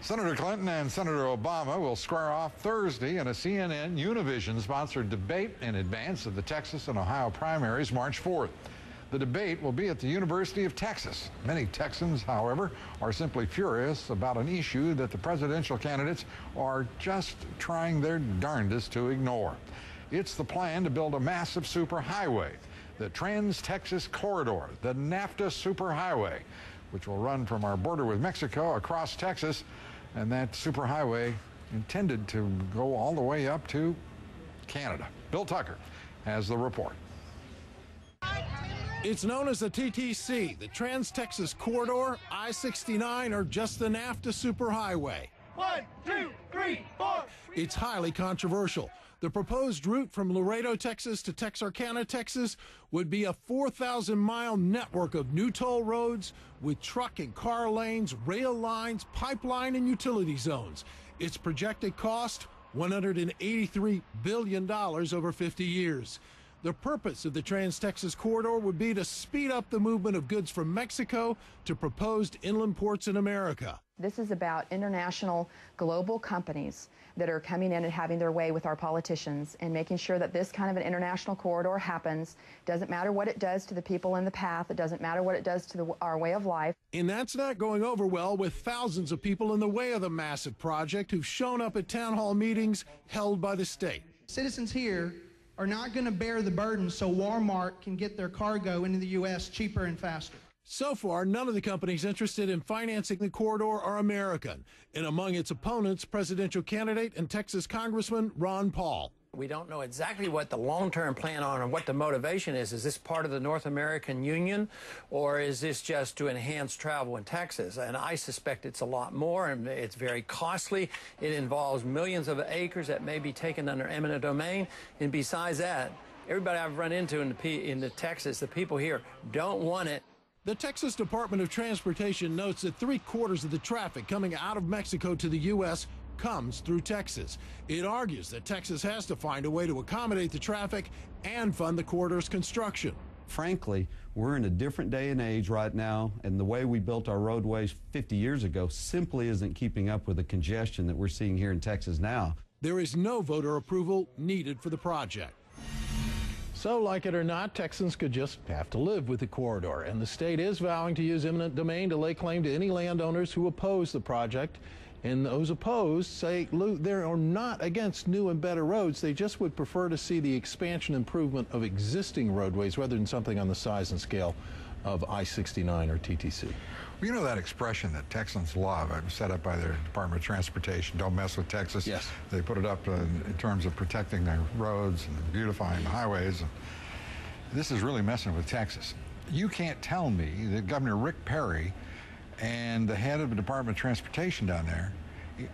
Senator Clinton and Senator Obama will square off Thursday in a CNN Univision-sponsored debate in advance of the Texas and Ohio primaries March 4th. The debate will be at the University of Texas. Many Texans, however, are simply furious about an issue that the presidential candidates are just trying their darndest to ignore. It's the plan to build a massive superhighway, the Trans-Texas Corridor, the NAFTA Superhighway, which will run from our border with Mexico across Texas, and that superhighway intended to go all the way up to Canada. Bill Tucker has the report. It's known as the TTC, the Trans-Texas Corridor, I-69, or just the NAFTA Superhighway. 1, 2, 3, 4. It's highly controversial. The proposed route from Laredo, Texas to Texarkana, Texas would be a 4,000-mile network of new toll roads with truck and car lanes, rail lines, pipeline, and utility zones. Its projected cost, $183 billion over 50 years. The purpose of the Trans-Texas Corridor would be to speed up the movement of goods from Mexico to proposed inland ports in America. This is about international, global companies that are coming in and having their way with our politicians and making sure that this kind of an international corridor happens. Doesn't matter what it does to the people in the path. It doesn't matter what it does to our way of life. And that's not going over well with thousands of people in the way of the massive project who've shown up at town hall meetings held by the state. Citizens here are not going to bear the burden so Walmart can get their cargo into the U.S. cheaper and faster. So far, none of the companies interested in financing the corridor are American. And among its opponents, presidential candidate and Texas Congressman Ron Paul. We don't know exactly what the long-term plan on and what the motivation is. Is this part of the North American Union, or is this just to enhance travel in Texas? And I suspect it's a lot more, and it's very costly. It involves millions of acres that may be taken under eminent domain. And besides that, everybody I've run into in Texas, the people here don't want it. The Texas Department of Transportation notes that 3/4 of the traffic coming out of Mexico to the U.S. comes through Texas. It argues that Texas has to find a way to accommodate the traffic and fund the corridor's construction. Frankly, we're in a different day and age right now, and the way we built our roadways 50 years ago simply isn't keeping up with the congestion that we're seeing here in Texas now. There is no voter approval needed for the project. So, like it or not, Texans could just have to live with the corridor, and the state is vowing to use eminent domain to lay claim to any landowners who oppose the project. And those opposed say they are not against new and better roads. They just would prefer to see the expansion and improvement of existing roadways rather than something on the size and scale of I-69 or TTC. Well, you know that expression that Texans love, set up by their Department of Transportation, don't mess with Texas. Yes. They put it up in terms of protecting their roads and beautifying the highways. This is really messing with Texas. You can't tell me that Governor Rick Perry and the head of the Department of Transportation down there,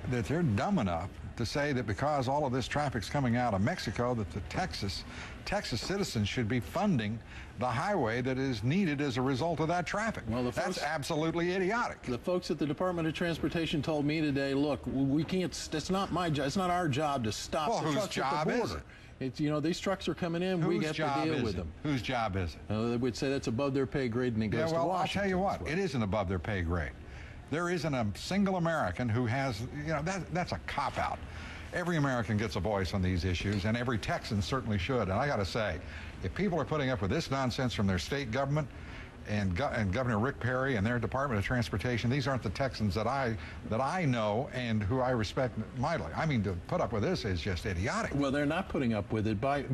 that they're dumb enough to say that because all of this traffic's coming out of Mexico, that the Texas citizens should be funding the highway that is needed as a result of that traffic. Well, that's absolutely idiotic. The folks at the Department of Transportation told me today, look, we can't, it's not my job, it's not our job to stop the trucks at the border. It's, you know, these trucks are coming in, we have to deal with them. Whose job is it? They would say that's above their pay grade, and it goes to Washington. I'll tell you what, it isn't above their pay grade. There isn't a single American who has, you know, that's a cop-out. Every American gets a voice on these issues, and every Texan certainly should. And I got to say, if people are putting up with this nonsense from their state government and Governor Rick Perry and their Department of Transportation, these aren't the Texans that I know and who I respect mightily. I mean, to put up with this is just idiotic. Well, they're not putting up with it. By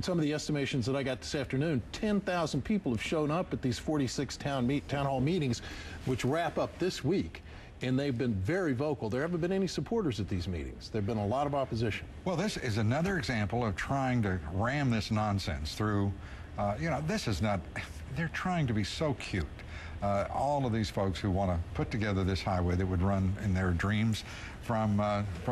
some of the estimations that I got this afternoon, 10,000 people have shown up at these 46 town hall meetings, which wrap up this week. And they've been very vocal. There haven't been any supporters at these meetings. There have been a lot of opposition. Well, this is another example of trying to ram this nonsense through, you know, this is not, they're trying to be so cute. All of these folks who want to put together this highway that would run in their dreams from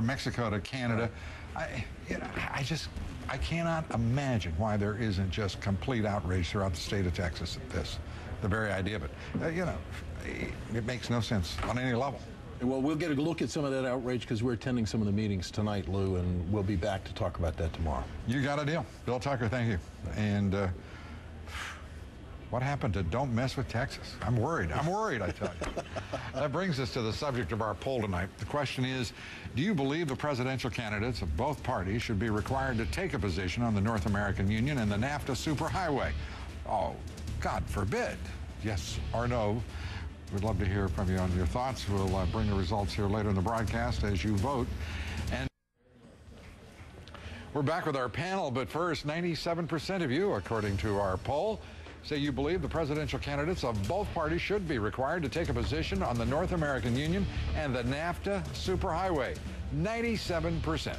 Mexico to Canada, I cannot imagine why there isn't just complete outrage throughout the state of Texas at this, the very idea of it. You know, it makes no sense on any level. Well, we'll get a look at some of that outrage because we're attending some of the meetings tonight, Lou, and we'll be back to talk about that tomorrow. You got a deal. Bill Tucker, thank you. And What happened to don't mess with Texas? I'm worried. I'm worried, I tell you. That brings us to the subject of our poll tonight. The question is, do you believe the presidential candidates of both parties should be required to take a position on the North American Union and the NAFTA superhighway? Oh, God forbid. Yes or no? We'd love to hear from you on your thoughts. We'll bring the results here later in the broadcast as you vote. And we're back with our panel, but first, 97% of you, according to our poll, say you believe the presidential candidates of both parties should be required to take a position on the North American Union and the NAFTA superhighway. 97%.